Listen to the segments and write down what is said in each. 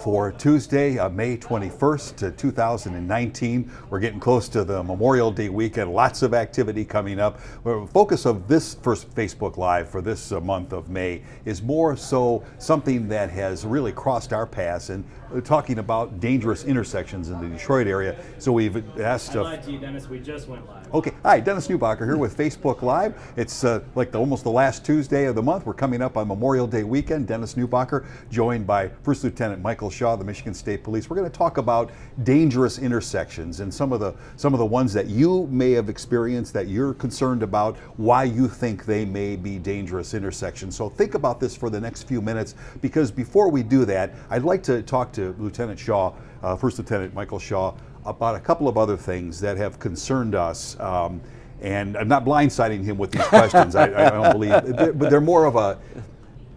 For Tuesday, May 21st, 2019. We're getting close to the Memorial Day weekend. Lots of activity coming up. The focus of this first Facebook Live for this month of May is more so something that has really crossed our paths, and talking about dangerous intersections in the Detroit area. So we've asked... I lied to you, Dennis. We just went live. Okay. Hi, Dennis Newbacher here with Facebook Live. It's almost the last Tuesday of the month. We're coming up on Memorial Day weekend. Dennis Newbacher, joined by First Lieutenant Michael Shaw, the Michigan State Police. We're going to talk about dangerous intersections and some of the ones that you may have experienced, that you're concerned about, why you think they may be dangerous intersections. So think about this for the next few minutes, because before we do that, I'd like to talk to Lieutenant Shaw, First Lieutenant Michael Shaw, about a couple of other things that have concerned us. And I'm not blindsiding him with these questions, I don't believe, but they're more of a,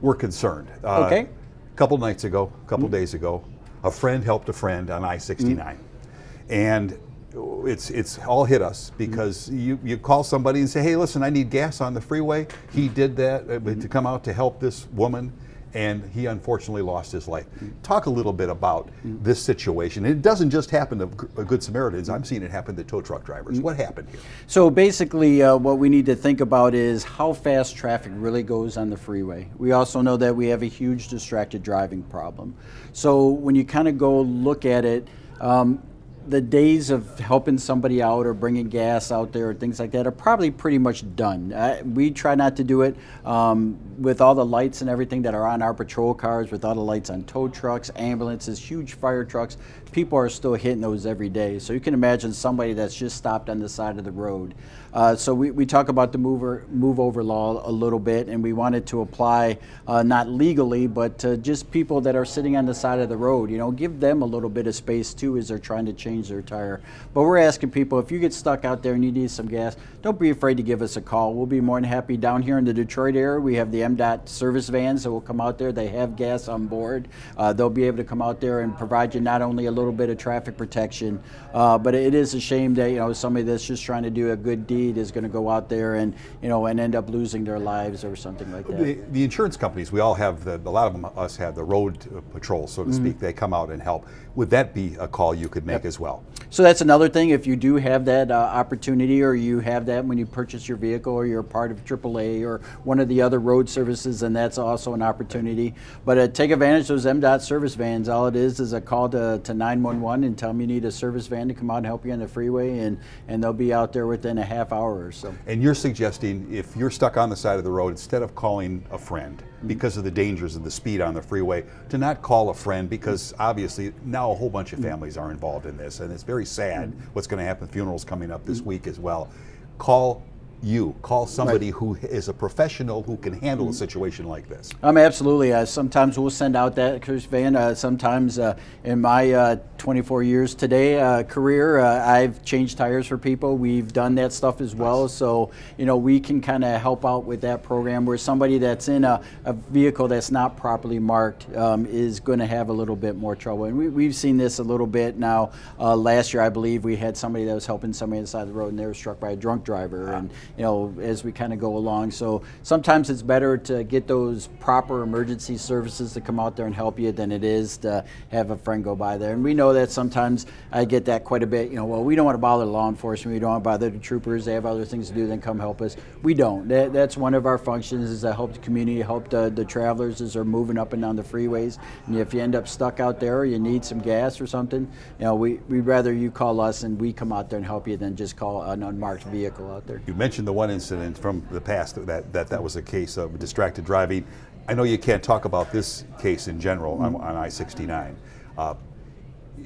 we're concerned. Okay. A couple nights ago, a couple days ago, a friend helped a friend on I-69. And it's all hit us because you call somebody and say, hey, listen, I need gas on the freeway. He did that to come out to help this woman, and he unfortunately lost his life. Talk a little bit about this situation. It doesn't just happen to Good Samaritans. I'm seeing it happen to tow truck drivers. What happened here? So basically what we need to think about is how fast traffic really goes on the freeway. We also know that we have a huge distracted driving problem. So when you kind of go look at it, the days of helping somebody out or bringing gas out there or things like that are probably pretty much done. We try not to do it with all the lights and everything that are on our patrol cars, with all the lights on tow trucks, ambulances, huge fire trucks. People are still hitting those every day. So you can imagine somebody that's just stopped on the side of the road. So we talk about the move over law a little bit, and we wanted to apply not legally, but just people that are sitting on the side of the road. You know, give them a little bit of space too as they're trying to change their tire. But we're asking people, if you get stuck out there and you need some gas, don't be afraid to give us a call. We'll be more than happy. Down here in the Detroit area, we have the MDOT service vans that will come out there. They have gas on board. They'll be able to come out there and provide you not only a little bit of traffic protection, but it is a shame that somebody that's just trying to do a good deed is going to go out there and and end up losing their lives or something like that. The insurance companies, we all have a lot of us have the road patrol, so to speak. They come out and help. Would that be a call you could make as well? So that's another thing. If you do have that opportunity, or you have that when you purchase your vehicle, or you're a part of AAA or one of the other road services, then that's also an opportunity. But take advantage of those MDOT service vans. All it is a call to 911 and tell them you need a service van to come out and help you on the freeway, and they'll be out there within a half hour or so. And you're suggesting, if you're stuck on the side of the road, instead of calling a friend because of the dangers of the speed on the freeway, to not call a friend, because obviously now a whole bunch of families are involved in this, and it's very sad what's going to happen. Funerals coming up this week as well. Call somebody who is a professional who can handle a situation like this. Absolutely. Sometimes we'll send out that van. Sometimes in my 24 years today career, I've changed tires for people. We've done that stuff as well. So we can kind of help out with that program, where somebody that's in a vehicle that's not properly marked is going to have a little bit more trouble. And we've seen this a little bit now. Last year, I believe, we had somebody that was helping somebody on the side of the road, and they were struck by a drunk driver. And as we kind of go along. So sometimes it's better to get those proper emergency services to come out there and help you than it is to have a friend go by there. And we know that sometimes I get that quite a bit. Well, we don't want to bother law enforcement. We don't want to bother the troopers. They have other things to do than come help us. We don't. That's one of our functions, is to help the community, help the travelers as they're moving up and down the freeways. And if you end up stuck out there, or you need some gas or something, we'd rather you call us and we come out there and help you than just call an unmarked vehicle out there. You mentioned the one incident from the past that was a case of distracted driving. I know you can't talk about this case in general on I-69.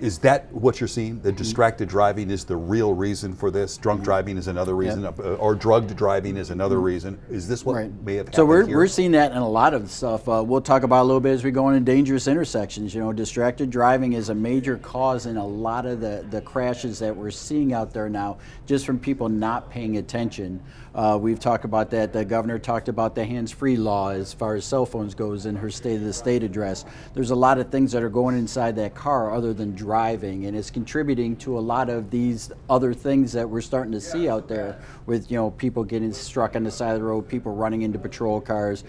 Is that what you're seeing? The distracted driving is the real reason for this? Drunk driving is another reason, or drugged driving is another reason. Is this what may have happened So we're here? seeing that in a lot of stuff. We'll talk about a little bit as we go into dangerous intersections. Distracted driving is a major cause in a lot of the crashes that we're seeing out there now, just from people not paying attention. We've talked about that. The governor talked about the hands-free law as far as cell phones goes in her State of the State address. There's a lot of things that are going inside that car other than driving, and it's contributing to a lot of these other things that we're starting to see out there with, people getting struck on the side of the road, people running into patrol cars,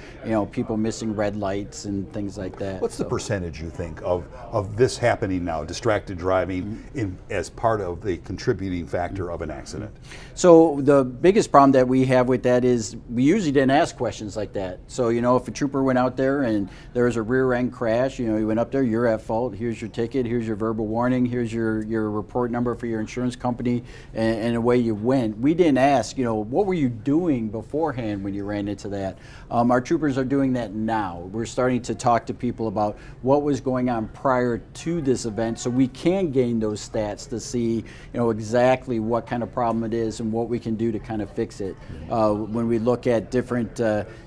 people missing red lights and things like that. What's the percentage, you think, of this happening now, distracted driving, as part of the contributing factor of an accident? So the biggest problem that we have with that is we usually didn't ask questions like that. So, if a trooper went out there and there was a rear end crash, he went up there, you're at fault, here's your ticket, here's your verbal warning, here's your report number for your insurance company, and away you went. We didn't ask, what were you doing beforehand when you ran into that? Our troopers are doing that now. We're starting to talk to people about what was going on prior to this event so we can gain those stats to see, exactly what kind of problem it is and what we can do to kind of fix it. When we look at different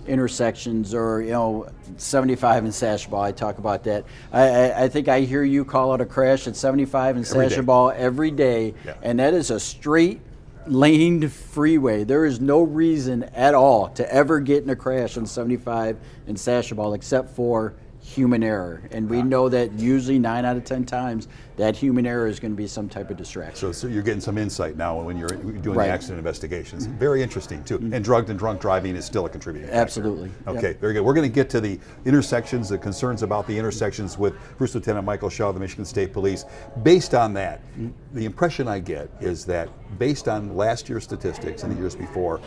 intersections or, 75 and Sashaball, I talk about that. I think I hear you call out a crash at 75 and Sashaball every day, and that is a straight laned freeway. There is no reason at all to ever get in a crash on 75 and Sashaball except for human error, and we know that usually 9 out of 10 times that human error is going to be some type of distraction. So you're getting some insight now when you're doing the accident investigations. Very interesting too. And drugged and drunk driving is still a contributing factor. Absolutely. Okay, very good. We're going to get to the intersections, the concerns about the intersections with First Lieutenant Michael Shaw of the Michigan State Police. Based on that, the impression I get is that based on last year's statistics and the years before,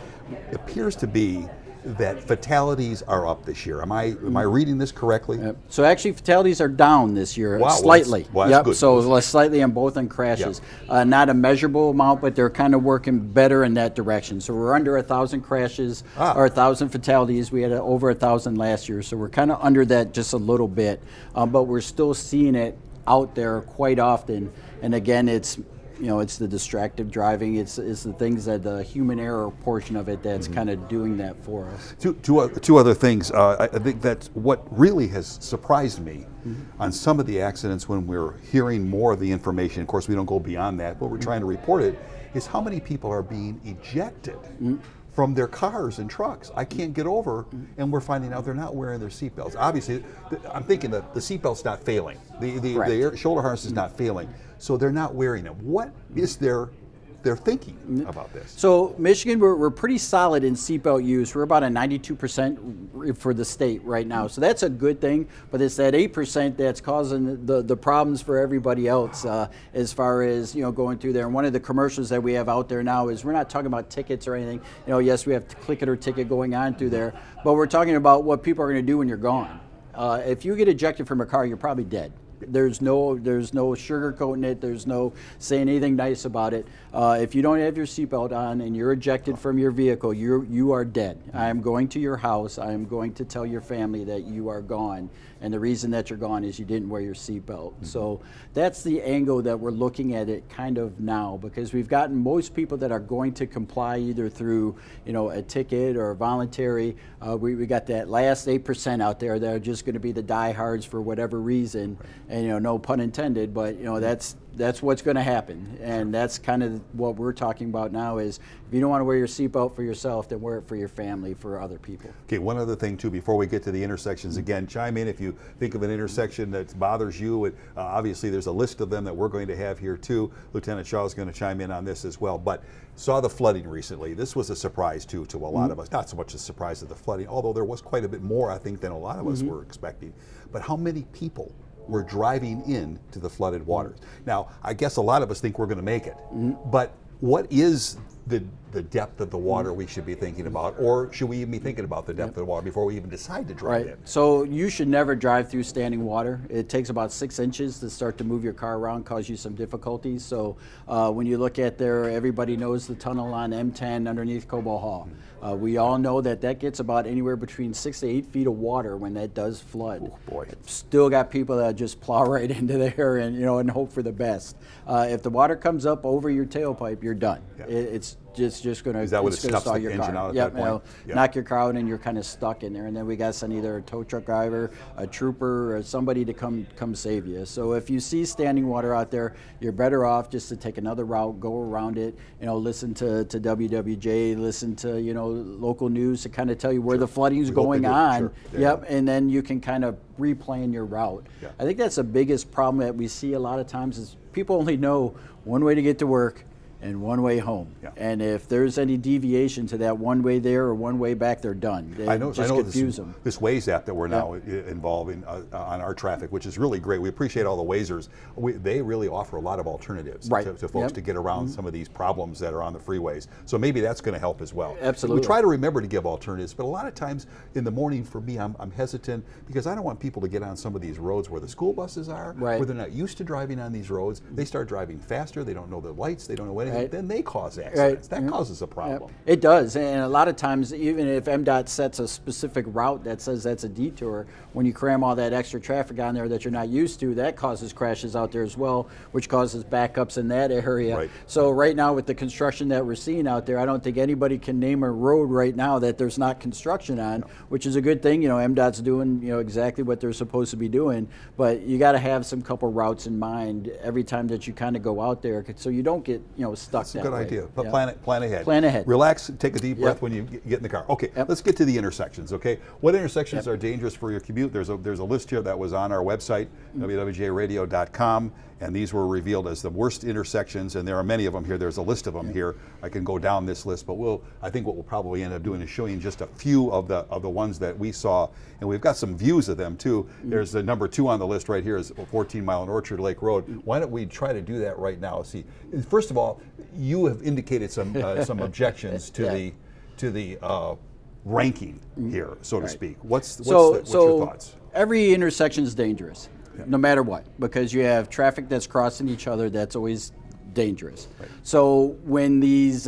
it appears to be that fatalities are up this year. Am I reading this correctly? So actually, fatalities are down this year, wow, slightly. Well, that's good. So slightly on both on crashes. Not a measurable amount, but they're kind of working better in that direction. So we're under 1,000 crashes or 1,000 fatalities. We had over 1,000 last year, so we're kind of under that just a little bit. But we're still seeing it out there quite often. And again, it's it's the distracted driving. It's the things that the human error portion of it that's kind of doing that for us. Two other things. I think that's what really has surprised me on some of the accidents when we're hearing more of the information. Of course, we don't go beyond that, but we're trying to report it, is how many people are being ejected from their cars and trucks. I can't get over, and we're finding out they're not wearing their seatbelts. Obviously, I'm thinking that the seatbelt's not failing. The shoulder harness is not failing, so they're not wearing them. What is their thinking about this? So Michigan, we're pretty solid in seatbelt use. We're about a 92% for the state right now. So that's a good thing, but it's that 8% that's causing the problems for everybody else as far as going through there. And one of the commercials that we have out there now is we're not talking about tickets or anything. Yes, we have click it or ticket going on through there, but we're talking about what people are going to do when you're gone. If you get ejected from a car, you're probably dead. There's no sugarcoating it. There's no saying anything nice about it. If you don't have your seatbelt on and you're ejected from your vehicle, you are dead. I am going to your house. I am going to tell your family that you are gone. And the reason that you're gone is you didn't wear your seatbelt. So that's the angle that we're looking at it kind of now, because we've gotten most people that are going to comply either through a ticket or voluntary. We got that last 8% out there that are just going to be the diehards for whatever reason, and no pun intended, but that's what's going to happen, and that's kind of what we're talking about now. Is if you don't want to wear your seatbelt for yourself, then wear it for your family, for other people. Okay, one other thing too before we get to the intersections. Again, chime in if you think of an intersection that bothers you. Obviously, there's a list of them that we're going to have here too. Lieutenant Shaw is going to chime in on this as well. But saw the flooding recently. This was a surprise too to a lot of us. Not so much a surprise of the flooding, although there was quite a bit more, I think, than a lot of us were expecting. But how many people were driving into the flooded waters? Now, I guess a lot of us think we're going to make it, but what is the depth of the water we should be thinking about, or should we even be thinking about the depth of the water before we even decide to drive in? So you should never drive through standing water. It takes about 6 inches to start to move your car around, cause you some difficulties. So when you look at there, everybody knows the tunnel on M10 underneath Cobo Hall. We all know that gets about anywhere between 6 to 8 feet of water when that does flood. Oh, boy. Still got people that just plow right into there and and hope for the best. If the water comes up over your tailpipe, you're done. just going to Is that what it stuffs stall the your engine car. out at Yep, that point? Yeah. knock your car out and you're kind of stuck in there. And then we got to send either a tow truck driver, a trooper, or somebody to come save you. So if you see standing water out there, you're better off just to take another route, go around it. Listen to WWJ, listen to local news to kind of tell you where the flooding's going on. Sure. Yeah. Yep, and then you can kind of replan your route. Yeah. I think that's the biggest problem that we see a lot of times is people only know one way to get to work and one way home. Yeah. And if there's any deviation to that one way there or one way back, they're done. I know confuse them. this Waze app that we're now involved in on our traffic, which is really great. We appreciate all the Wazers. They really offer a lot of alternatives to folks to get around some of these problems that are on the freeways. So maybe that's going to help as well. Absolutely. We try to remember to give alternatives, but a lot of times in the morning for me, I'm hesitant because I don't want people to get on some of these roads where the school buses are, where they're not used to driving on these roads. They start driving faster. They don't know the lights. They don't know anything. Then they cause accidents. That causes a problem. It does, and a lot of times, even if MDOT sets a specific route that says that's a detour, when you cram all that extra traffic on there that you're not used to, that causes crashes out there as well, which causes backups in that area. Right. So right now with the construction that we're seeing out there, I don't think anybody can name a road right now that there's not construction on, which is a good thing. MDOT's doing exactly what they're supposed to be doing, but you got to have some couple routes in mind every time that you kind of go out there, so you don't get stuck. That's a good idea. But plan ahead. Plan ahead. Relax, take a deep breath when you get in the car. Okay, let's get to the intersections, okay? What intersections are dangerous for your commute? There's a list here that was on our website, wwjradio.com, and these were revealed as the worst intersections, and there are many of them here. There's a list of them here. I can go down this list, but I think what we'll probably end up doing is showing just a few of the ones that we saw, and we've got some views of them too. There's the number 2 on the list right here is 14 Mile and Orchard Lake Road. Why don't we try to do that right now? See, first of all, you have indicated some objections to the ranking here, so to speak. What's your thoughts? Every intersection is dangerous, no matter what, because you have traffic that's crossing each other. That's always dangerous. Right. So when these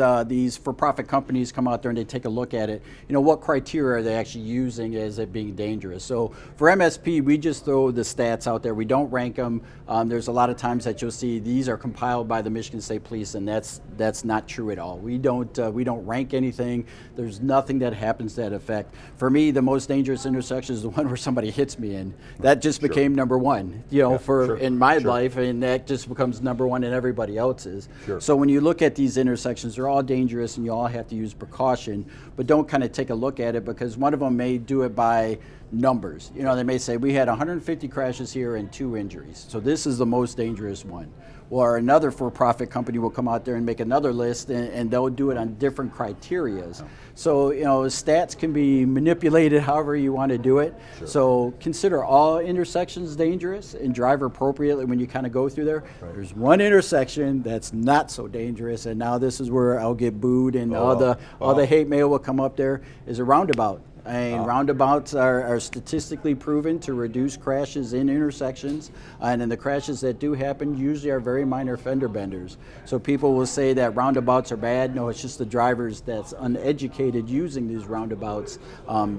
for-profit companies come out there and they take a look at it, what criteria are they actually using as it being dangerous? So for MSP, we just throw the stats out there. We don't rank them. There's a lot of times that you'll see these are compiled by the Michigan State Police, and that's not true at all. We don't rank anything. There's nothing that happens to that effect. For me, the most dangerous intersection is the one where somebody hits me in. That just became number one, in my life, and that just becomes number one in everybody else's. Sure. So when you look at these intersections, they're all dangerous and you all have to use precaution, but don't kind of take a look at it because one of them may do it by numbers. They may say we had 150 crashes here and 2 injuries. So this is the most dangerous one. Or another for-profit company will come out there and make another list and they'll do it on different criterias. Oh. So, stats can be manipulated however you want to do it. Sure. So consider all intersections dangerous and drive appropriately when you kind of go through there. Right. There's one intersection that's not so dangerous, and now this is where I'll get booed and all the hate mail will come up there, is a roundabout. Roundabouts are statistically proven to reduce crashes in intersections, and then the crashes that do happen usually are very minor fender benders. So people will say that roundabouts are bad. No, it's just the drivers that's uneducated using these roundabouts.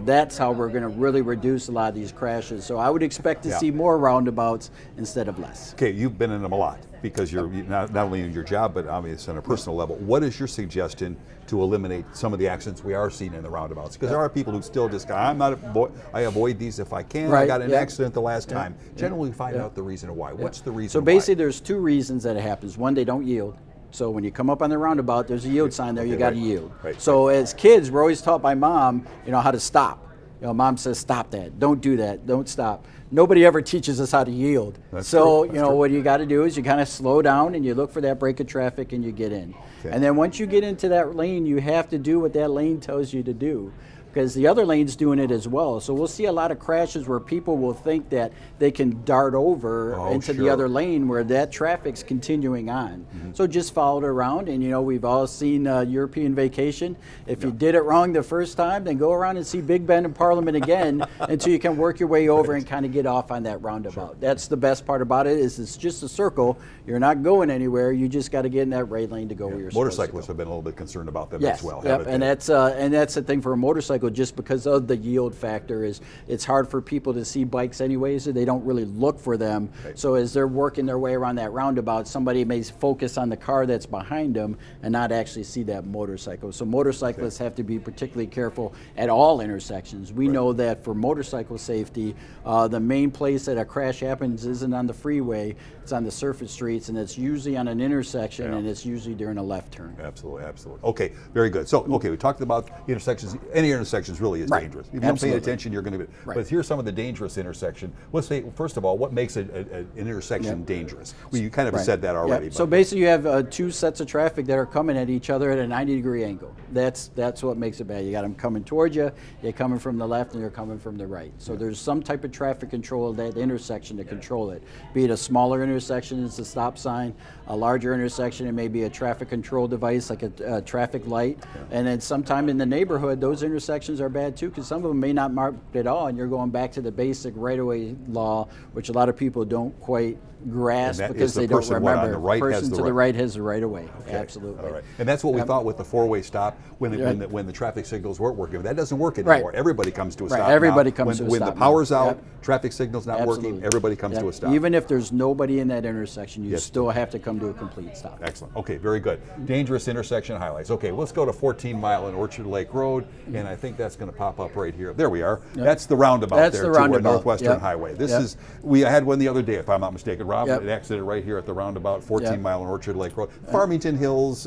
That's how we're going to really reduce a lot of these crashes. So I would expect to see more roundabouts instead of less. Okay, you've been in them a lot because you're not only in your job, but obviously on a personal level. What is your suggestion to eliminate some of the accidents we are seeing in the roundabouts? Because there are people who still just go, I avoid these if I can. Right. I got an accident the last time. Generally find out the reason why. What's the reason why? So basically there's 2 reasons that it happens. One, they don't yield. So when you come up on the roundabout, there's a yield sign there, you got to yield. Right. So as kids, we're always taught by mom, how to stop. Mom says, stop that, don't do that, don't stop. Nobody ever teaches us how to yield. That's true. What you got to do is you kind of slow down and you look for that break of traffic and you get in. Okay. And then once you get into that lane, you have to do what that lane tells you to do, because the other lane's doing it as well. So we'll see a lot of crashes where people will think that they can dart over into the other lane where that traffic's continuing on. Mm-hmm. So just follow it around, and we've all seen European Vacation. If you did it wrong the first time, then go around and see Big Ben and Parliament again until you can work your way over and kind of get off on that roundabout. Sure. That's the best part about it, is it's just a circle. You're not going anywhere. You just got to get in that right lane to go where you're supposed to go. Motorcyclists have been a little bit concerned about them as well. Yep. And that's the thing for a motorcycle. motorcycle, just because of the yield factor, is it's hard for people to see bikes anyways, so they don't really look for them. Right. So as they're working their way around that roundabout, somebody may focus on the car that's behind them and not actually see that motorcycle. So motorcyclists have to be particularly careful at all intersections. We know that for motorcycle safety, the main place that a crash happens isn't on the freeway, it's on the surface streets, and it's usually on an intersection, and it's usually during a left turn. Absolutely, absolutely. Okay, very good. So, okay, we talked about intersections. Any intersections really is dangerous. If you don't pay attention, you're going to be. But here's some of the dangerous intersections. Let's say, first of all, what makes an intersection dangerous? Well, you kind of said that already. So basically, you have two sets of traffic that are coming at each other at a 90-degree angle. That's what makes it bad. You got them coming towards you, you're coming from the left, and you're coming from the right. So there's some type of traffic control at that intersection to control it. Be it a smaller intersection, it's a stop sign. A larger intersection, it may be a traffic control device like a traffic light. And then sometime in the neighborhood, those intersections are bad too, because some of them may not mark at all, and you're going back to the basic right-of-way law, which a lot of people don't quite grasp because they don't remember. The person to the right has the right of way. Okay. Absolutely. All right. And that's what we thought with the four-way stop when the traffic signals weren't working. But that doesn't work anymore. Everybody comes to a stop. Everybody comes to a stop. When the power's out, traffic signal's not working, everybody comes to a stop. Even if there's nobody in that intersection, you still have to come to a complete stop. Excellent. Okay, very good. Dangerous intersection highlights. Okay, let's go to 14 Mile and Orchard Lake Road, and I think that's going to pop up right here. There we are. That's the roundabout That's there the roundabout. to Northwestern Highway. This is, we had one the other day, if I'm not mistaken, Rob. It exited right here at the roundabout, 14 Mile and Orchard Lake Road. Farmington Hills,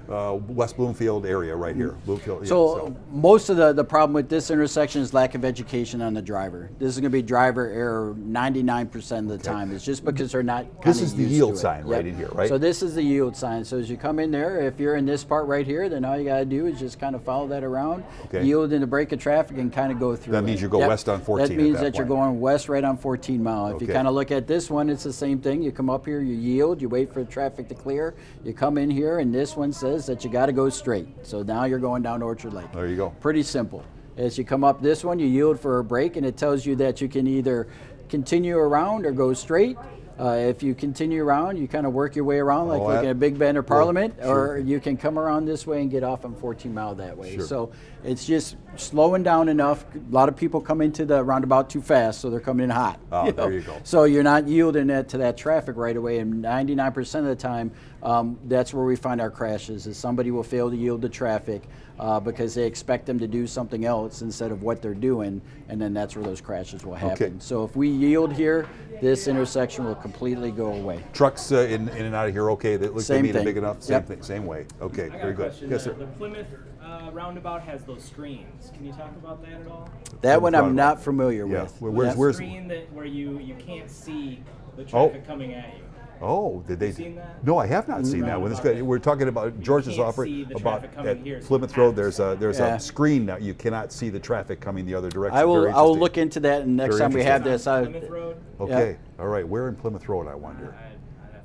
West Bloomfield area right here. Bloomfield, so most of the problem with this intersection is lack of education on the driver. This is going to be driver error 99% of the time. It's just because they're not kind of This is the used yield to it. sign right in here, right? So this is the yield sign. So as you come in there, if you're in this part right here, then all you got to do is just kind of follow that around, yield in the break of traffic, and kind of go through. That means you go west on 14. That means that you're going west right on 14 Mile. If you kind of look at this one, it's the same thing. You come up here, you yield, you wait for the traffic to clear, you come in here, and this one says that you got to go straight. So now you're going down Orchard Lake. There you go. Pretty simple. As you come up this one, you yield for a break, and it tells you that you can either continue around or go straight. If you continue around, you kind of work your way around like looking at Big Bend or Parliament, or you can come around this way and get off on 14 Mile that way. So it's just slowing down enough. A lot of people come into the roundabout too fast, so they're coming in hot. Oh, there you go. So you're not yielding to that traffic right away, and 99% of the time, that's where we find our crashes, is somebody will fail to yield to traffic because they expect them to do something else instead of what they're doing, and then that's where those crashes will happen. So if we yield here, this intersection will completely go away. Trucks in and out of here, okay? That looks like they big enough. Same thing, same way. Okay, very good. Yes, sir. The Plymouth roundabout has those screens. Can you talk about that at all? That one I'm not familiar with. Where's screen where you can't see the traffic coming at you? Oh, did they? Seen that? No, I have not seen that one. We're talking about George's offer about at Plymouth Road. There's a screen now. You cannot see the traffic coming the other direction. I will look into that, and next time we have this. Plymouth Road. Okay, all right. Where in Plymouth Road? I wonder.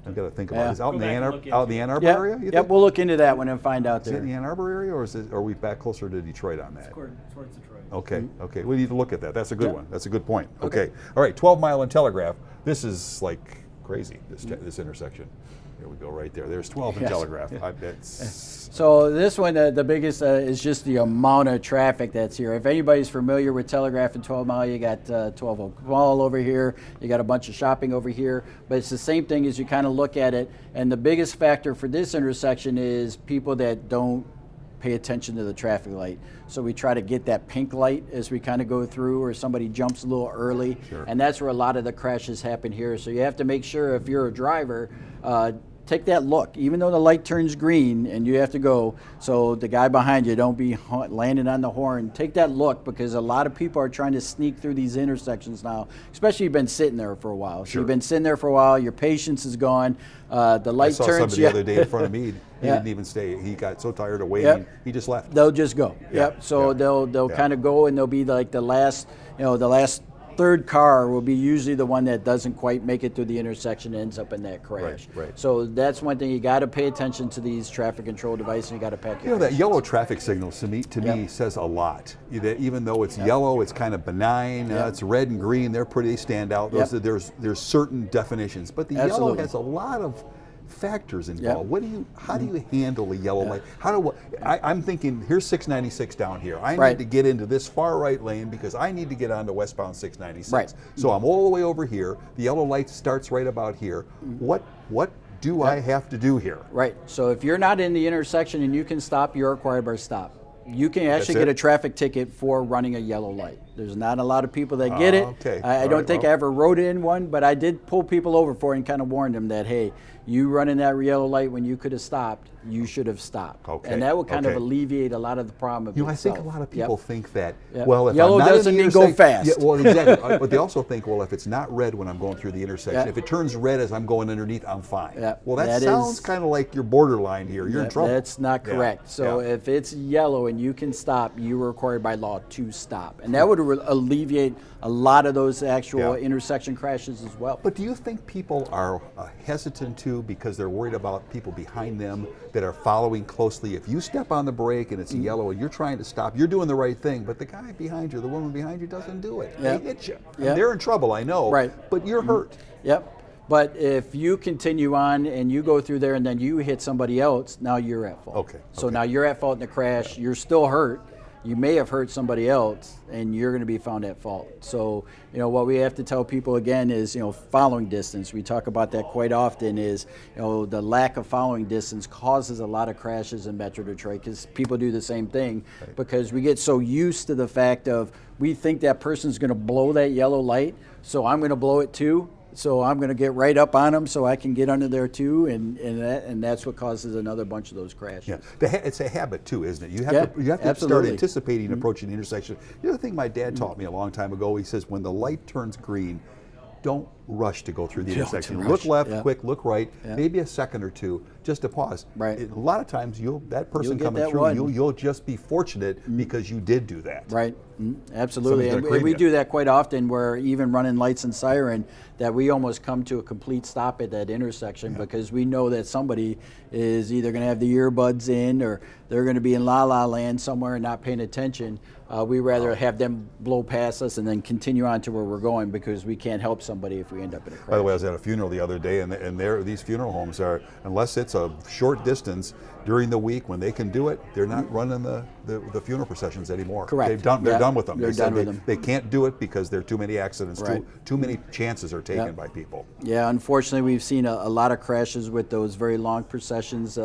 I've got to think about it. Is it out in the Ann Arbor area? You think? Yep, we'll look into that one and find out there. Is it in the Ann Arbor area, or are we back closer to Detroit on that? Towards Detroit. Okay, okay. We need to look at that. That's a good one. That's a good point. Okay. All right, 12 Mile and Telegraph. This is like crazy, this intersection. Here we go right there. There's 12 and Telegraph. So this one, the biggest is just the amount of traffic that's here. If anybody's familiar with Telegraph and 12 Mile, you got 12 Oak Mall over here. You got a bunch of shopping over here. But it's the same thing as you kind of look at it. And the biggest factor for this intersection is people that don't pay attention to the traffic light. So we try to get that pink light as we kind of go through, or somebody jumps a little early. And that's where a lot of the crashes happen here. So you have to make sure, if you're a driver, take that look, even though the light turns green and you have to go, so the guy behind you don't be landing on the horn. Take that look, because a lot of people are trying to sneak through these intersections now, especially you've been sitting there for a while. So you've been sitting there for a while, your patience is gone, the light turns. I saw somebody the other day in front of me, he didn't even stay. He got so tired of waiting, he just left. They'll just go. So they'll kind of go, and they'll be like the last third car will be usually the one that doesn't quite make it through the intersection and ends up in that crash. So that's one thing. You got to pay attention to these traffic control devices, and you got to pack your that yellow traffic signal to me says a lot. Even though it's yellow, it's kind of benign. It's red and green. They stand out. There's certain definitions, but the yellow has a lot of factors involved. Yep. What do you? How do you handle a yellow light? I'm thinking. Here's 696 down here. I Right. need to get into this far right lane because I need to get onto westbound 696. Right. So I'm all the way over here. The yellow light starts right about here. What do I have to do here? Right. So if you're not in the intersection and you can stop, you're required by stop. You can actually That's get it? a traffic ticket for running a yellow light. There's not a lot of people that get it. Okay. I All don't right, think well. I ever wrote in one, but I did pull people over for it and kind of warned them that, hey, you running that yellow light when you could have stopped, you should have stopped. Okay, And that would kind of okay. alleviate a lot of the problem of I think a itself. lot of people Yep. think that, Yep. well, if Yellow I'm not doesn't in the mean go intersection- fast. Yeah, well, exactly. But they also think, well, if it's not red when I'm going through the intersection, Yeah. if it turns red as I'm going underneath, I'm fine. Yeah, Well, that that sounds is- kind of like you're borderline here. You're in trouble. That's not Yeah, correct. So yeah. if it's yellow and you can stop, you are required by law to stop. And that would alleviate a lot of those actual Yeah. intersection crashes as well. But do you think people are hesitant to because they're worried about people behind them that are following closely? If you step on the brake and it's yellow and you're trying to stop, you're doing the right thing, but the guy behind you, the woman behind you doesn't do it. Yeah. They hit you. Yeah. And they're in trouble, I know, Right. but you're hurt. Yep. But if you continue on and you go through there and then you hit somebody else, now you're at fault. Okay, So okay. now you're at fault in the crash. You're still hurt. You may have hurt somebody else, and you're going to be found at fault. So, what we have to tell people again is, following distance. We talk about that quite often. Is the lack of following distance causes a lot of crashes in Metro Detroit because people do the same thing because we get so used to the fact of we think that person's going to blow that yellow light, so I'm going to blow it too. So I'm going to get right up on them so I can get under there too, and that's what causes another bunch of those crashes. Yeah, it's a habit too, isn't it? You have Yeah, to start absolutely. anticipating approaching the intersection. The other thing my dad taught me a long time ago, he says, when the light turns green, don't rush to go through the Don't intersection. rush, Look left, yeah. quick, look right, Yeah. maybe a second or two, just to pause. Right. A lot of times, that person get coming that through, one. you'll just be fortunate because you did do that. Right, absolutely. Somebody's And gonna cream we you. do that quite often where even running lights and siren, that we almost come to a complete stop at that intersection because we know that somebody is either going to have the earbuds in or they're going to be in la-la land somewhere and not paying attention. We rather have them blow past us and then continue on to where we're going because we can't help somebody if we end up in a crash. By the way, I was at a funeral the other day, and these funeral homes are, unless it's a short distance during the week when they can do it, they're not running the funeral processions anymore. Correct. They're done with them. They're They said done with them. They can't do it because there are too many accidents. Right. Too many chances are taken by people. Yeah, unfortunately, we've seen a lot of crashes with those very long processions.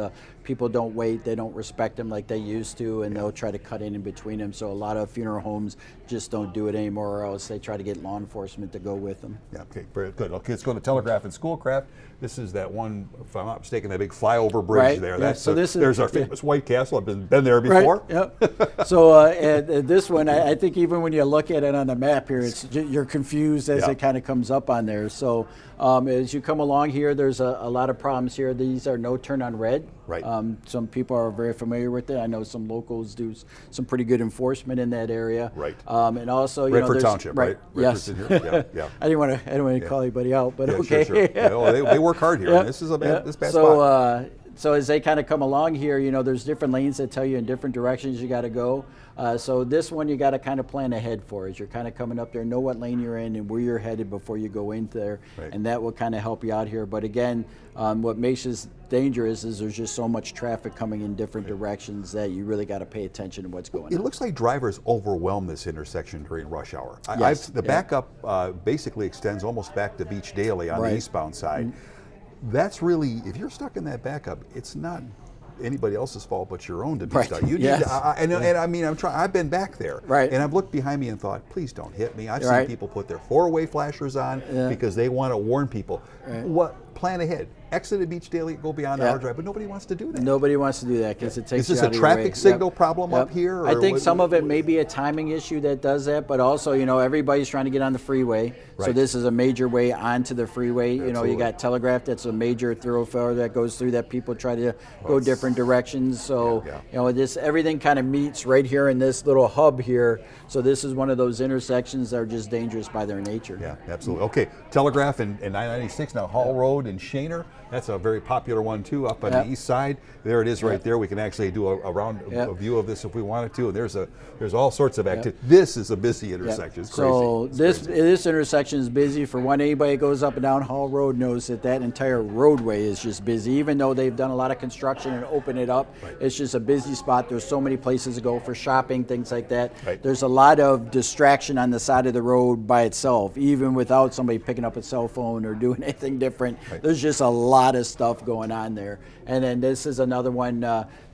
People don't wait, they don't respect them like they used to, and they'll try to cut in between them. So a lot of funeral homes just don't do it anymore, or else they try to get law enforcement to go with them. Yeah, okay, very good. Okay, let's go to Telegraph and Schoolcraft. This is that one, if I'm not mistaken, that big flyover bridge Right, there. yeah, That's so this is- there's our famous White Castle. I've been there before. Right. Yep. So at this one, I think even when you look at it on the map here, you're confused as Yeah. it kind of comes up on there. So as you come along here, there's a lot of problems here. These are no turn on red. Right. Some people are very familiar with it. I know some locals do some pretty good enforcement in that area. Right. And also, Redford there's Township, right? Yes. Redford's in here. Yeah, yeah. I didn't want to call anybody out, but Yeah, okay. sure. Yeah, well, they work hard here. Yep. This is a bad, this bad so, spot. So as they kind of come along here, there's different lanes that tell you in different directions you got to go. So this one you got to kind of plan ahead for as you're kind of coming up there, know what lane you're in and where you're headed before you go in there, Right. and that will kind of help you out here. But again, what makes this dangerous is there's just so much traffic coming in different directions that you really got to pay attention to what's going It on. looks like drivers overwhelm this intersection during rush hour. Yes, The backup basically extends almost back to Beach Daily on Right. the eastbound side. That's really, if you're stuck in that backup, it's not anybody else's fault but your own to be Right. stuck. You Yes. need to, and I mean, I've been back there, Right. and I've looked behind me and thought, please don't hit me. I've seen Right. people put their four-way flashers on because they want to warn people. Plan ahead. Exit at Beach Daily, go beyond Yeah. our drive, but nobody wants to do that. Nobody wants to do that because it takes Is this you a out of your way. traffic signal Yep. problem up here, I or think what- some of it may be a timing issue that does that, but also, everybody's trying to get on the freeway. So Right. this is a major way onto the freeway. Absolutely. You got Telegraph, that's a major thoroughfare that goes through that people try to go different directions. So, Yeah. this everything kind of meets right here in this little hub here. So this is one of those intersections that are just dangerous by their nature. Yeah, absolutely. Okay, Telegraph and 996, now Hall Road and Shaner. That's a very popular one too, up on Yep. the east side. There it is, right Yep. there. We can actually do a round Yep. a view of this if we wanted to. And there's all sorts of activity. This is a busy intersection. It's crazy. So It's this crazy. this intersection is busy. For one, anybody that goes up and down Hall Road knows that that entire roadway is just busy. Even though they've done a lot of construction and opened it up, Right. it's just a busy spot. There's so many places to go for shopping, things like that. Right. There's a lot of distraction on the side of the road by itself, even without somebody picking up a cell phone or doing anything different. Right. There's just a lot of stuff going on there. And then this is another one.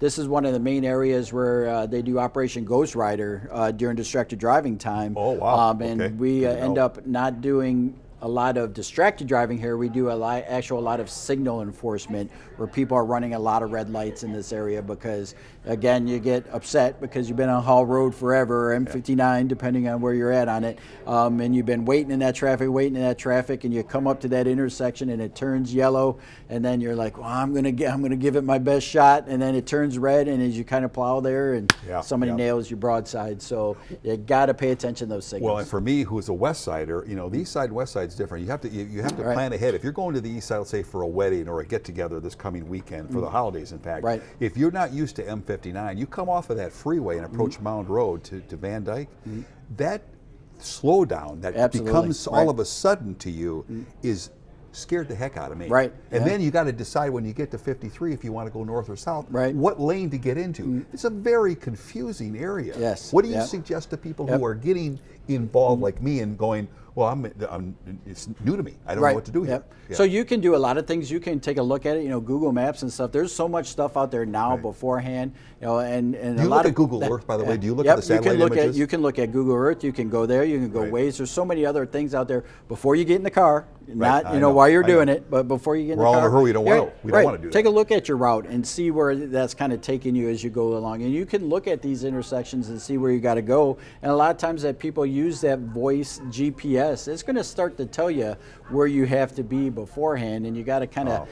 This is one of the main areas where they do Operation Ghost Rider during distracted driving time. Oh, wow. And Okay. we Good to end know. up not doing a lot of distracted driving here. We do a lot of signal enforcement where people are running a lot of red lights in this area because, again, you get upset because you've been on Hall Road forever, or M59, depending on where you're at on it, and you've been waiting in that traffic, and you come up to that intersection and it turns yellow, and then you're like, well, I'm gonna give it my best shot, and then it turns red, and as you kind of plow there, and Yeah, somebody yeah. nails your broadside. So you got to pay attention to those signals. Well, and for me, who's a West Sider, the East Side and West Side's different. You have to Right. plan ahead. If you're going to the East Side, let's say for a wedding or a get together this coming weekend for the holidays, in fact, Right. if you're not used to M59, you come off of that freeway and approach Mound Road to Van Dyke. That slowdown that Absolutely. becomes Right. all of a sudden to you is scared the heck out of me. Right. And Yeah. then you got to decide when you get to 53 if you want to go north or south, Right. what lane to get into. It's a very confusing area. Yes. What do you Yep. suggest to people Yep. who are getting involved like me and going, well, it's new to me. I don't know what to do here. Yep. Yeah. So you can do a lot of things. You can take a look at it, Google Maps and stuff. There's so much stuff out there now Right. beforehand, and Do a you lot look of at Google Earth, by the way? Do you look at the satellite you can look images? You can look at Google Earth. You can go there. You can go Right. Waze. There's so many other things out there before you get in the car. Not I know, while you're I know. doing it, but before you get in We're the all in car. a hurry. We don't Yeah, wanna- we don't right. wanna do that. Take a look at your route and see where that's kind of taking you as you go along. And you can look at these intersections and see where you got to go. And a lot of times that people use that voice GPS, it's going to start to tell you where you have to be beforehand. And you got to kind of,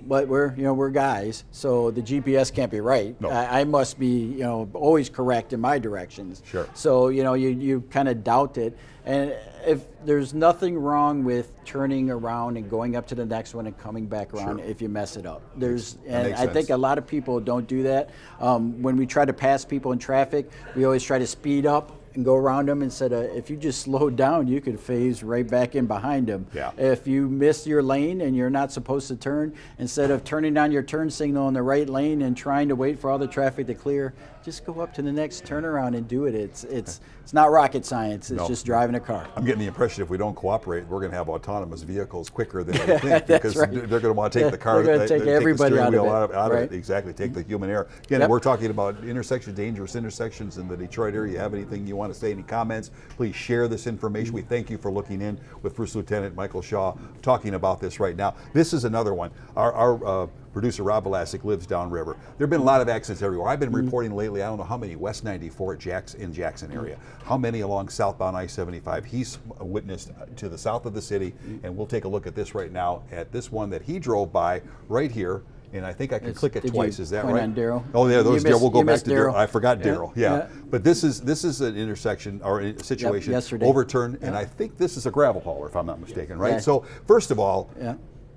but we're guys, so the GPS can't be right. No. I must be, always correct in my directions. Sure. So, you kind of doubt it. And if there's nothing wrong with turning around and going up to the next one and coming back around Sure. if you mess it up. And makes I think sense. a lot of people don't do that. When we try to pass people in traffic, we always try to speed up and go around them instead of, if you just slow down, you could phase right back in behind them. Yeah. If you miss your lane and you're not supposed to turn, instead of turning on your turn signal in the right lane and trying to wait for all the traffic to clear, just go up to the next turnaround and do it. It's not rocket science. It's No. just driving a car. I'm getting the impression if we don't cooperate, we're going to have autonomous vehicles quicker than we think because right. they're going to want to take the car, They're gonna take everybody the steering out of wheel it. out of Right. it. Exactly, take the human error. Again, Yep. we're talking about intersections, dangerous intersections in the Detroit area. You have anything you want to say, any comments, please share this information. We thank you for looking in with First Lieutenant Michael Shaw talking about this right now. This is another one. Our producer Rob Velasic lives downriver. There have been a lot of accidents everywhere. I've been reporting lately, I don't know how many, West 94 in Jackson area, how many along southbound I-75. He's witnessed to the south of the city, and we'll take a look at this right now at this one that he drove by right here. And I think I can click it Did twice. you Is that point right? on Darryl? Oh, yeah, those You Darryl. We'll go you back missed to Darryl. Darryl. I forgot Yeah, Darryl. Yeah. yeah. But this is an intersection or a situation yesterday. overturned, and I think this is a gravel hauler, if I'm not mistaken, right? Yeah. So first of all, Yeah.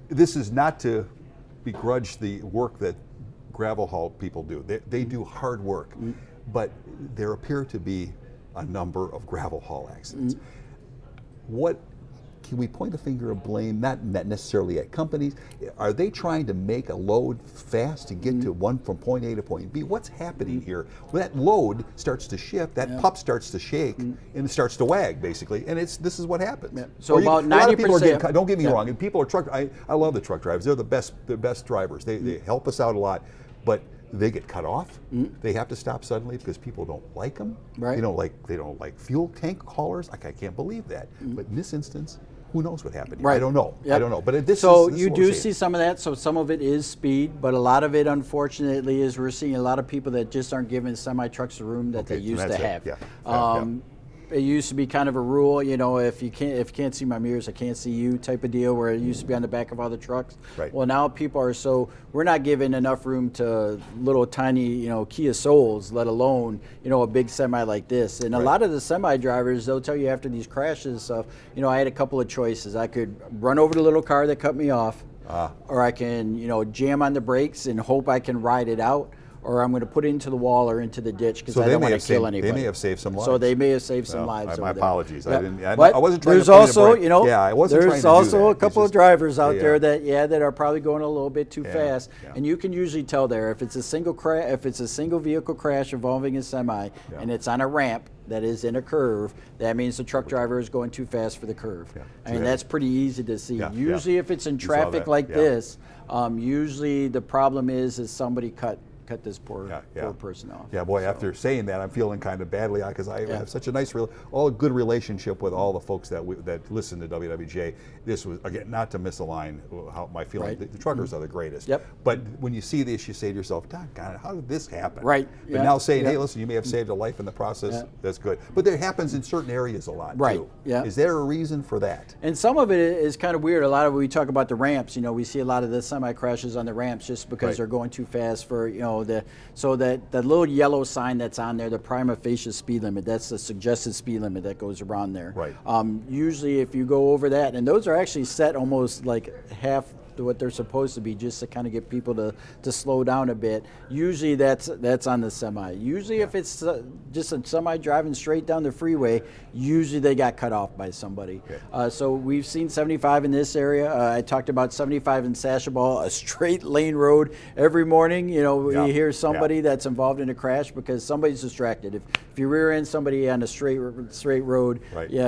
this is not to begrudge the work that gravel haul people do. They do hard work, but there appear to be a number of gravel haul accidents. What can we point a finger of blame, not necessarily at companies? Are they trying to make a load fast to get to one from point A to point B? What's happening here? Well, that load starts to shift, that pup starts to shake, and it starts to wag, basically. And this is what happens. Yeah. So Or about a lot of people are 90%. getting, don't get me wrong, and people are truck. I love the truck drivers. They're the best drivers. They help us out a lot, but they get cut off. They have to stop suddenly because people don't like them. Right. They don't like fuel tank haulers. I can't believe that. But in this instance, who knows what happened here? Right. I don't know. Yep. I don't know. But this so is you what we're do seeing. see some of that. So some of it is speed, but a lot of it, unfortunately, is we're seeing a lot of people that just aren't giving semi trucks the room that Okay, they used that's to it. have. Yeah. It used to be kind of a rule, if you can't see my mirrors, I can't see you type of deal, where it used to be on the back of all the trucks. Right. Well, now people are we're not giving enough room to little tiny, Kia Souls, let alone, a big semi like this. And a lot of the semi drivers, they'll tell you after these crashes and stuff, I had a couple of choices. I could run over the little car that cut me off, or I can, jam on the brakes and hope I can ride it out, or I'm going to put it into the wall or into the ditch because I don't want to kill anybody. They may have saved some lives. So they may have saved some lives. My apologies. Yeah. I wasn't trying to also, I wasn't trying to there's also a couple of drivers out there that that are probably going a little bit too fast, and you can usually tell there if it's a single vehicle crash involving a semi and it's on a ramp that is in a curve, that means the truck driver is going too fast for the curve. I mean, that's pretty easy to see. Usually if it's in traffic like this, usually the problem is somebody cut this poor person off. Yeah, boy, after saying that, I'm feeling kind of badly because I have such a nice, good relationship with all the folks that listen to WWJ. This was, again, not to misalign how my feeling. The truckers are the greatest. But when you see this, you say to yourself, "God, how did this happen?" Right. But now saying, "Hey, listen, you may have saved a life in the process." That's good. But that happens in certain areas a lot too. Is there a reason for that? And some of it is kind of weird. A lot of we talk about the ramps. We see a lot of the semi crashes on the ramps just because they're going too fast for so that the little yellow sign that's on there, the prima facie speed limit, that's the suggested speed limit that goes around there. Usually if you go over that, and those are actually set almost like half to what they're supposed to be, just to kind of get people to slow down a bit. Usually that's on the semi. Usually if it's just a semi driving straight down the freeway, usually they got cut off by somebody. So we've seen 75 in this area. I talked about 75 in Sashaball, a straight lane road every morning. You hear somebody that's involved in a crash because somebody's distracted. If you rear end somebody on a straight road,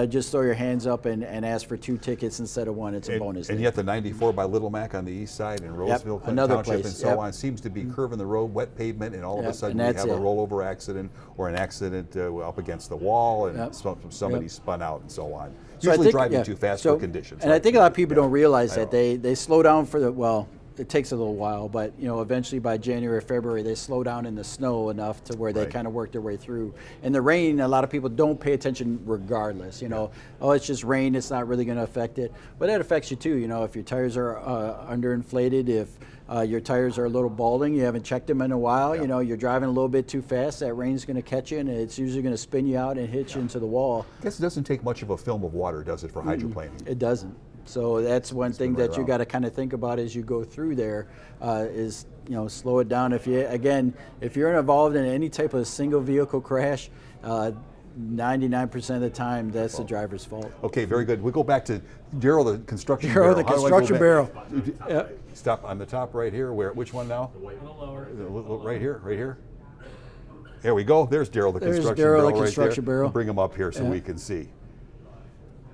just throw your hands up and ask for 2 tickets instead of 1. It's a bonus. And yet the 94 by Little Mac on the east side in Roseville, Clinton Township, and so on, seems to be curving the road, wet pavement, and all of a sudden we have a rollover accident or an accident up against the wall, and somebody spun out and so on. So Usually driving too fast for conditions. And I think a lot of people don't realize that they slow down for it takes a little while, but eventually by January or February they slow down in the snow enough to where they kind of work their way through. In the rain, a lot of people don't pay attention regardless. Oh, it's just rain, it's not really going to affect it, but that affects you too. If your tires are underinflated, if your tires are a little balding, you haven't checked them in a while, you're driving a little bit too fast, that rain's going to catch you and it's usually going to spin you out and hit you into the wall. I guess it doesn't take much of a film of water, does it, for hydroplaning? It doesn't. So that's one thing that you got to kind of think about as you go through there, is slow it down. If you're involved in any type of single vehicle crash, 99% of the time that's the driver's fault. Okay, very good. We'll go back to Daryl, the construction barrel. The construction barrel. Stop on the top right here. Which one now? A little lower. Right here. There we go. There's Daryl, the construction barrel. We'll bring him up here so we can see.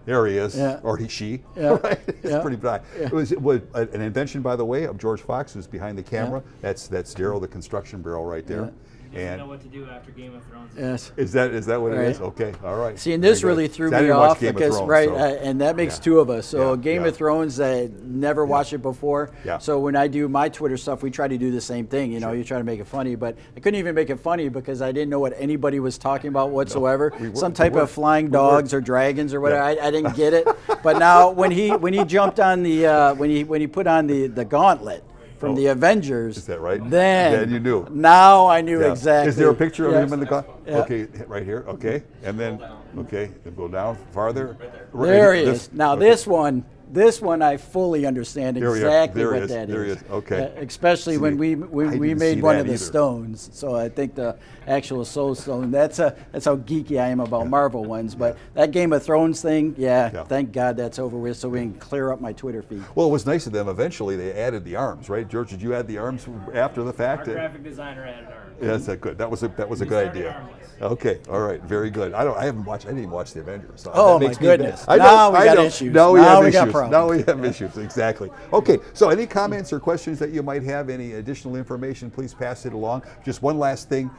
There he is, or she. Right? It's pretty bad. It was an invention, by the way, of George Fox, who's behind the camera. That's Daryl, the construction barrel, right there. He doesn't know what to do after Game of Thrones. Yes. Is that what it is? Okay, all right. See, and this really threw me off because and that makes 2 of us. So Game of Thrones, I never watched it before. So when I do my Twitter stuff, we try to do the same thing. You try to make it funny, but I couldn't even make it funny because I didn't know what anybody was talking about whatsoever. Some type of flying dogs or dragons or whatever. I didn't get it. But now when he jumped on the when he put on the gauntlet from the Avengers. Is that right? Then you knew. Now I knew exactly. Is there a picture of him in the car? Okay, right here. Okay, and then go down farther. There he is. Now this one I fully understand exactly what that is. There he is. Okay. Especially when we made one of the stones. So I think the actual Soul Stone. That's how geeky I am about Marvel ones. But that Game of Thrones thing, thank God that's over with, so we can clear up my Twitter feed. Well, it was nice of them. Eventually, they added the arms, right? George, did you add the arms after the fact? Our graphic designer added arms. Yes, that's good. That was a good idea. Armless. Okay, all right, very good. I didn't watch the Avengers. So oh my goodness! Now we got issues. Now we got problems. Now we have issues. Exactly. Okay. So, any comments or questions that you might have? Any additional information? Please pass it along. Just one last thing.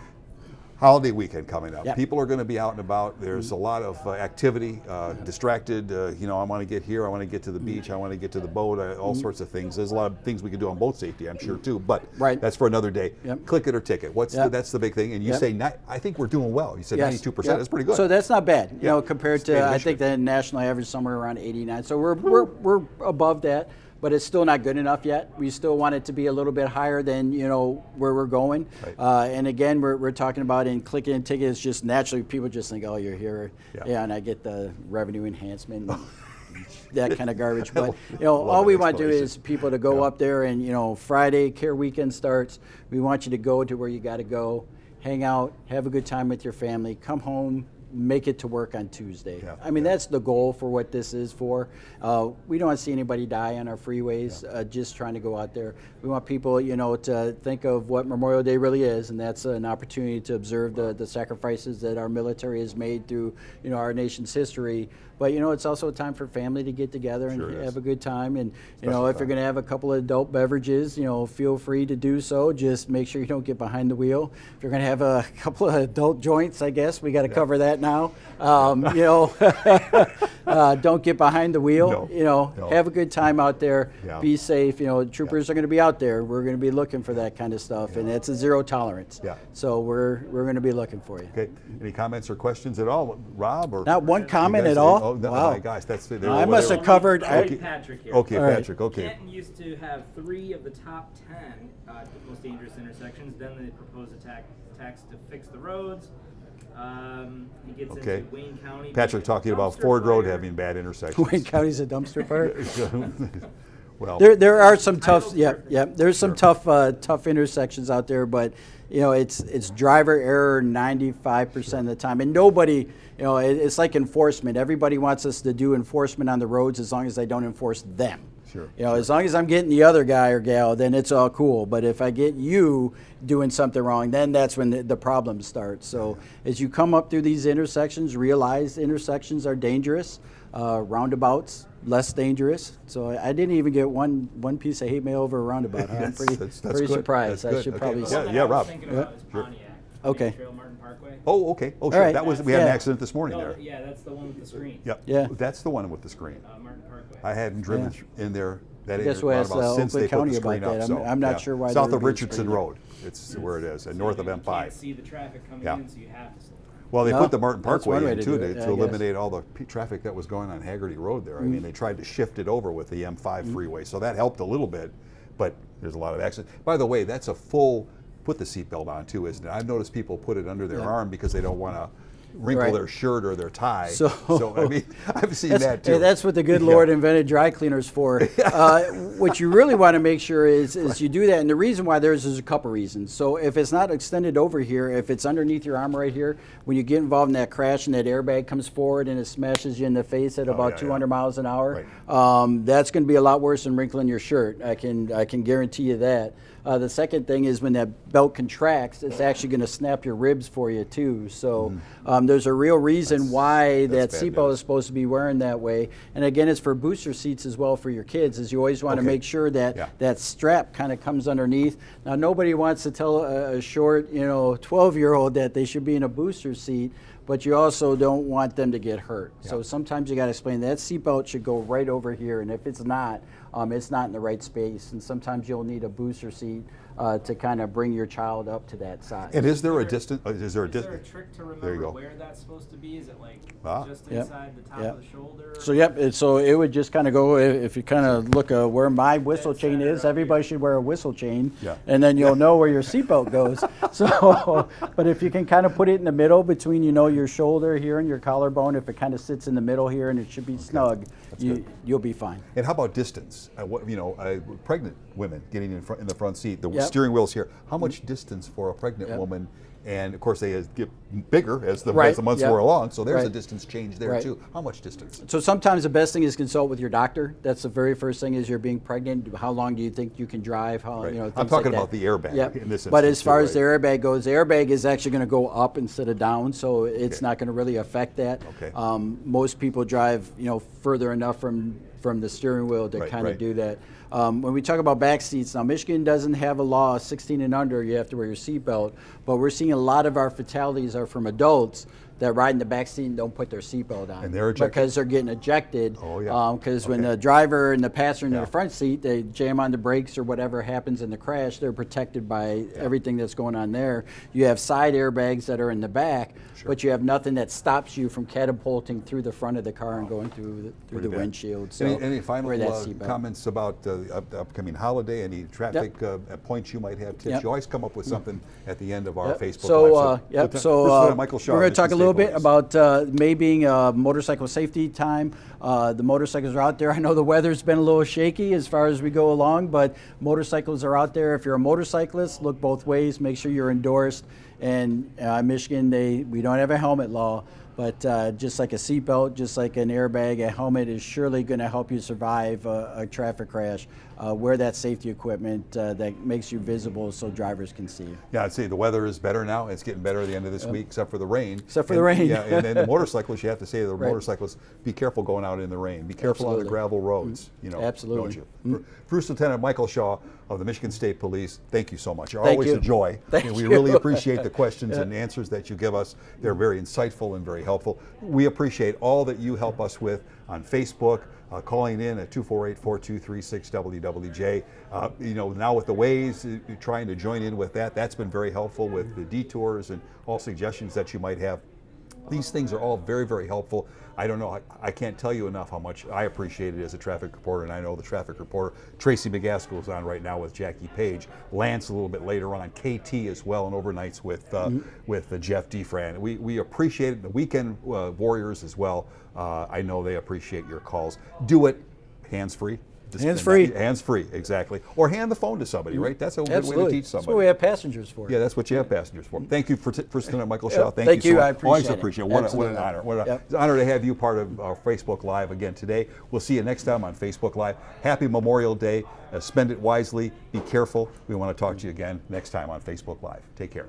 Holiday weekend coming up. People are going to be out and about. There's a lot of activity, distracted. I want to get here. I want to get to the beach. I want to get to the boat. All sorts of things. There's a lot of things we can do on boat safety, I'm sure, too. But that's for another day. Click it or ticket. That's the big thing. And you say, I think we're doing well. You said 92%. That's pretty good. So that's not bad. Compared to I think the national average somewhere around 89. So we're above that. But it's still not good enough yet. We still want it to be a little bit higher than where we're going. And again, we're talking about in clicking tickets. Just naturally, people just think, oh, you're here, and I get the revenue enhancement. that kind of garbage. But all we want to do is people to go up there and Friday Care Weekend starts. We want you to go to where you got to go, hang out, have a good time with your family, come home, make it to work on Tuesday. Yeah, I mean, that's the goal for what this is for. We don't want to see anybody die on our freeways, just trying to go out there. We want people, to think of what Memorial Day really is, and that's an opportunity to observe the sacrifices that our military has made through, our nation's history. But, it's also a time for family to get together and have a good time. And, if you're going to have a couple of adult beverages, feel free to do so. Just make sure you don't get behind the wheel. If you're going to have a couple of adult joints, I guess, we got to cover that now. Don't get behind the wheel. No. Have a good time out there. Yeah. Be safe. Troopers are going to be out there. We're going to be looking for that kind of stuff, and it's a zero tolerance. Yeah. So we're going to be looking for you. Okay. Any comments or questions at all, Rob? Or Not one comment at all. Oh, no, wow. my gosh, that's it. I must have covered. Patrick here. Okay, All right. Patrick. Okay. Canton used to have 3 of the top 10 most dangerous intersections. Then they proposed a tax to fix the roads. He gets into Wayne County. Patrick talking about Ford Road having bad intersections. Wayne County's a dumpster fire. Well, there are some tough. There's some tough intersections out there, but it's driver error 95% of the time, and nobody. It's like enforcement. Everybody wants us to do enforcement on the roads as long as they don't enforce them. Sure. As long as I'm getting the other guy or gal, then it's all cool. But if I get you doing something wrong, then that's when the problem starts. So as you come up through these intersections, realize intersections are dangerous. Roundabouts, less dangerous. So I didn't even get one piece of hate mail over a roundabout. I'm pretty good. surprised. That's I should good. probably Okay. say. Yeah, Rob. I was thinking about is Pontiac. Okay. Trail Martin Parkway. Oh, okay. Oh, sure. right. That was we had an Yeah. accident this morning No, there. yeah, that's the one with the screen. Yep. Yeah. That's the one with the screen. Martin Parkway. I hadn't driven in there. That Guess we'll ask since they Oakland put County the about screen up. that. So, I'm not sure why. South they of would be Richardson screened. Road. It's where it is, and north of You M5. can't see the traffic coming Yeah. in, so you have to slow down. Well, they No, put the Martin that's one Parkway way in to too do it, to I guess. eliminate all the traffic that was going on Haggerty Road there. I mean, they tried to shift it over with the M5 freeway, so that helped a little bit, but there's a lot of accidents. By the way, that's a full, put the seatbelt on too, isn't it? I've noticed people put it under their arm because they don't want to wrinkle their shirt or their tie. So I mean, I've seen that too. Hey, that's what the good Lord invented dry cleaners for. What you really want to make sure is you do that, and the reason why there's a couple reasons. So if it's not extended over here, if it's underneath your arm right here, when you get involved in that crash and that airbag comes forward and it smashes you in the face at about 200 miles an hour, that's going to be a lot worse than wrinkling your shirt. I can guarantee you that. The second thing is when that belt contracts, it's actually going to snap your ribs for you too. So there's a real reason why that seatbelt is supposed to be wearing that way. And again, it's for booster seats as well for your kids, is you always want to make sure that that strap kind of comes underneath. Now, nobody wants to tell a short, 12-year-old that they should be in a booster seat, but you also don't want them to get hurt. So sometimes you got to explain that seatbelt should go right over here, and if it's not in the right space. And sometimes you'll need a booster seat to kind of bring your child up to that size. And is there a distance? Is there a trick to There you remember go. where that's supposed to be? Is it like just Yep. inside the top of the shoulder? So so it would just kind of go, if you kind of look where my whistle chain is, everybody should wear a whistle chain, and then you'll know where your seatbelt goes. So, but if you can kind of put it in the middle between, your shoulder here and your collarbone, if it kind of sits in the middle here and it should be snug, you'll be fine. And how about distance? Pregnant women getting in the front seat, the steering wheel's here. How much distance for a pregnant woman? And of course, they get bigger as the months wear along. So there's a distance change there too. How much distance? So sometimes the best thing is consult with your doctor. That's the very first thing. Is you're being pregnant. How long do you think you can drive? How I'm talking about the airbag in this instance. But as far as the airbag goes, the airbag is actually going to go up instead of down, so it's not going to really affect that. Okay. Most people drive further enough from the steering wheel to kind of do that. When we talk about back seats, now Michigan doesn't have a law 16 and under, you have to wear your seatbelt, but we're seeing a lot of our fatalities are from adults that ride in the back seat and don't put their seatbelt on. And they're ejected? Because they're getting ejected. Oh, yeah. Because when the driver and the passenger in the front seat, they jam on the brakes or whatever happens in the crash, they're protected by everything that's going on there. You have side airbags that are in the back, but you have nothing that stops you from catapulting through the front of the car and going through the windshield. So any final wear that seatbelt. comments about the upcoming holiday, any traffic points you might have, tips. You always come up with something at the end of our Facebook Live. So, Michael Shaw, we're going to talk a little bit Police. about May being motorcycle safety time. The motorcycles are out there. I know the weather's been a little shaky as far as we go along, but motorcycles are out there. If you're a motorcyclist, look both ways. Make sure you're endorsed. And Michigan, we don't have a helmet law. But just like a seatbelt, just like an airbag, a helmet is surely going to help you survive a traffic crash. Wear that safety equipment that makes you visible so drivers can see you. Yeah, I'd say the weather is better now. It's getting better at the end of this week, except for the rain. Except for the rain. Yeah, and then the motorcyclists, you have to say to the motorcyclists, be careful going out in the rain. Be careful on the gravel roads. You know, Absolutely. Don't you? First Lieutenant Michael Shaw of the Michigan State Police, thank you so much. You're Thank always you. a joy. Thank and we you. really appreciate the questions and answers that you give us. They're very insightful and very helpful. We appreciate all that you help us with on Facebook, calling in at 248-4236-WWJ. You know, now with the Waze, trying to join in with that, that's been very helpful with the detours and all suggestions that you might have. These things are all very, very helpful. I don't know, I can't tell you enough how much I appreciate it as a traffic reporter, and I know the traffic reporter, Tracy McGaskill, is on right now with Jackie Page. Lance a little bit later on, KT as well, and overnights with Jeff Defran. We appreciate it. The weekend warriors as well, I know they appreciate your calls. Do it hands-free. Hands-free. Hands-free, exactly. Or hand the phone to somebody, right? That's a good way to teach somebody. That's what we have passengers for. Yeah, that's what you have passengers for. Thank you, First Lieutenant Michael Shaw. Thank you. So much. I appreciate Always it. appreciate it. What an honor. It's an honor to have you part of our Facebook Live again today. We'll see you next time on Facebook Live. Happy Memorial Day. Spend it wisely. Be careful. We want to talk to you again next time on Facebook Live. Take care.